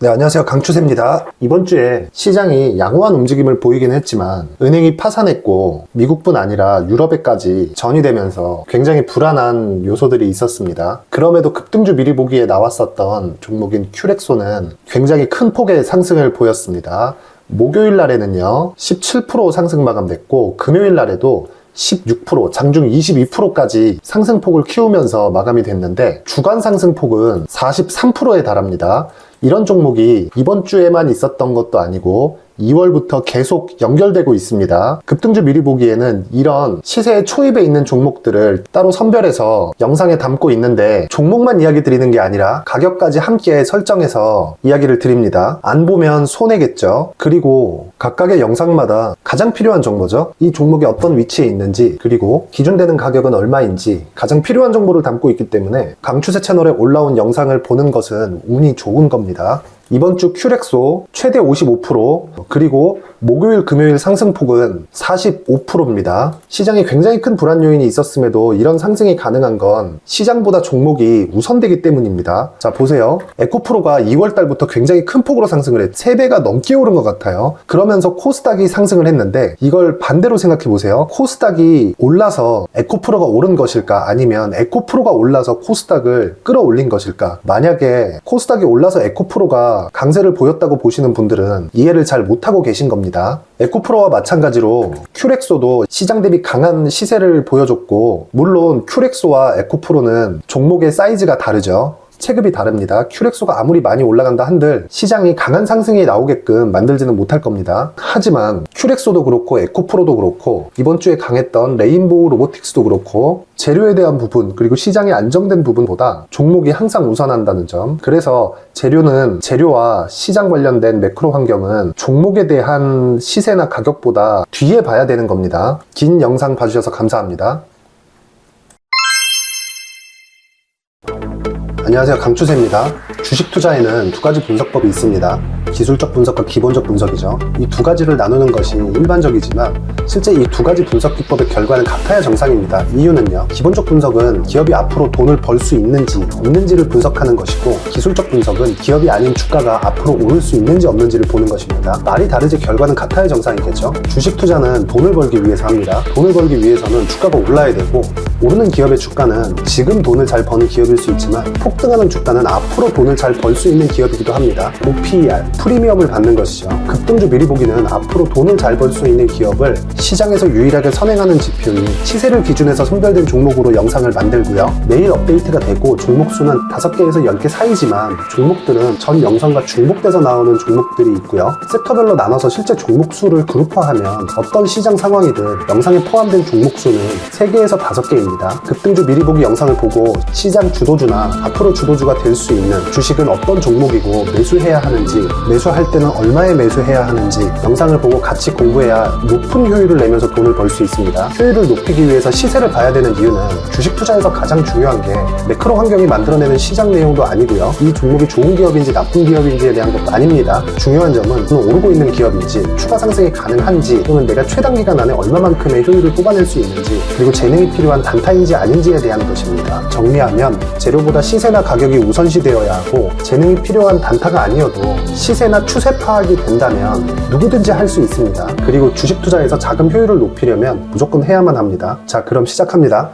네, 안녕하세요. 강추세입니다. 이번 주에 시장이 양호한 움직임을 보이긴 했지만 은행이 파산했고 미국뿐 아니라 유럽에까지 전이되면서 굉장히 불안한 요소들이 있었습니다. 그럼에도 급등주 미리 보기에 나왔었던 종목인 큐렉소는 굉장히 큰 폭의 상승을 보였습니다. 목요일 날에는요 17% 상승 마감됐고 금요일 날에도 16%, 장중 22%까지 상승폭을 키우면서 마감이 됐는데 주간 상승폭은 43%에 달합니다. 이런 종목이 이번 주에만 있었던 것도 아니고 2월부터 계속 연결되고 있습니다. 급등주 미리 보기에는 이런 시세의 초입에 있는 종목들을 따로 선별해서 영상에 담고 있는데 종목만 이야기 드리는 게 아니라 가격까지 함께 설정해서 이야기를 드립니다. 안 보면 손해겠죠. 그리고 각각의 영상마다 가장 필요한 정보죠. 이 종목이 어떤 위치에 있는지, 그리고 기준되는 가격은 얼마인지 가장 필요한 정보를 담고 있기 때문에 강추세 채널에 올라온 영상을 보는 것은 운이 좋은 겁니다. 이번 주 큐렉소 최대 55%, 그리고 목요일, 금요일 상승폭은 45%입니다. 시장에 굉장히 큰 불안 요인이 있었음에도 이런 상승이 가능한 건 시장보다 종목이 우선되기 때문입니다. 자, 보세요. 에코프로가 2월달부터 굉장히 큰 폭으로 상승을 했 3배가 넘게 오른 것 같아요. 그러면서 코스닥이 상승을 했는데 이걸 반대로 생각해 보세요. 코스닥이 올라서 에코프로가 오른 것일까? 아니면 에코프로가 올라서 코스닥을 끌어올린 것일까? 만약에 코스닥이 올라서 에코프로가 강세를 보였다고 보시는 분들은 이해를 잘 못하고 계신 겁니다. 에코프로와 마찬가지로 큐렉소도 시장 대비 강한 시세를 보여줬고, 물론 큐렉소와 에코프로는 종목의 사이즈가 다르죠. 체급이 다릅니다. 큐렉소가 아무리 많이 올라간다 한들 시장이 강한 상승이 나오게끔 만들지는 못할 겁니다. 하지만 큐렉소도 그렇고 에코프로도 그렇고 이번 주에 강했던 레인보우 로보틱스도 그렇고 재료에 대한 부분, 그리고 시장이 안정된 부분보다 종목이 항상 우선한다는 점. 그래서 재료와 시장 관련된 매크로 환경은 종목에 대한 시세나 가격보다 뒤에 봐야 되는 겁니다. 긴 영상 봐주셔서 감사합니다. 안녕하세요. 강추세입니다. 주식 투자에는 두 가지 분석법이 있습니다. 기술적 분석과 기본적 분석이죠. 이 두 가지를 나누는 것이 일반적이지만 실제 이 두 가지 분석 기법의 결과는 같아야 정상입니다. 이유는요, 기본적 분석은 기업이 앞으로 돈을 벌 수 있는지 없는지를 분석하는 것이고, 기술적 분석은 기업이 아닌 주가가 앞으로 오를 수 있는지 없는지를 보는 것입니다. 말이 다르지 결과는 같아야 정상이겠죠. 주식 투자는 돈을 벌기 위해서 합니다. 돈을 벌기 위해서는 주가가 올라야 되고, 오르는 기업의 주가는 지금 돈을 잘 버는 기업일 수 있지만 폭등하는 주가는 앞으로 돈을 잘 벌 수 있는 기업이기도 합니다. PER, 프리미엄을 받는 것이죠. 급등주 미리 보기는 앞으로 돈을 잘 벌 수 있는 기업을 시장에서 유일하게 선행하는 지표인 시세를 기준해서 선별된 종목으로 영상을 만들고요. 매일 업데이트가 되고 종목 수는 5개에서 10개 사이지만 종목들은 전 영상과 중복돼서 나오는 종목들이 있고요. 섹터별로 나눠서 실제 종목 수를 그룹화하면 어떤 시장 상황이든 영상에 포함된 종목 수는 3개에서 5개입니다. 급등주 미리 보기 영상을 보고 시장 주도주나 앞으로 주도주가 될 수 있는 주식은 어떤 종목이고 매수해야 하는지, 매수할 때는 얼마에 매수해야 하는지 영상을 보고 같이 공부해야 높은 효율을 내면서 돈을 벌 수 있습니다. 효율을 높이기 위해서 시세를 봐야 되는 이유는 주식 투자에서 가장 중요한 게 매크로 환경이 만들어내는 시장 내용도 아니고요. 이 종목이 좋은 기업인지 나쁜 기업인지에 대한 것도 아닙니다. 중요한 점은 오르고 있는 기업인지, 추가 상승이 가능한지, 또는 내가 최단기간 안에 얼마만큼의 효율을 뽑아낼 수 있는지, 그리고 재능이 필요한 단타인지 아닌지에 대한 것입니다. 정리하면 재료보다 시세나 가격이 우선시되어야 하고, 재능이 필요한 단타가 아니어도 시세나 추세 파악이 된다면 누구든지 할 수 있습니다. 그리고 주식 투자에서 자금 효율을 높이려면 무조건 해야만 합니다. 자, 그럼 시작합니다.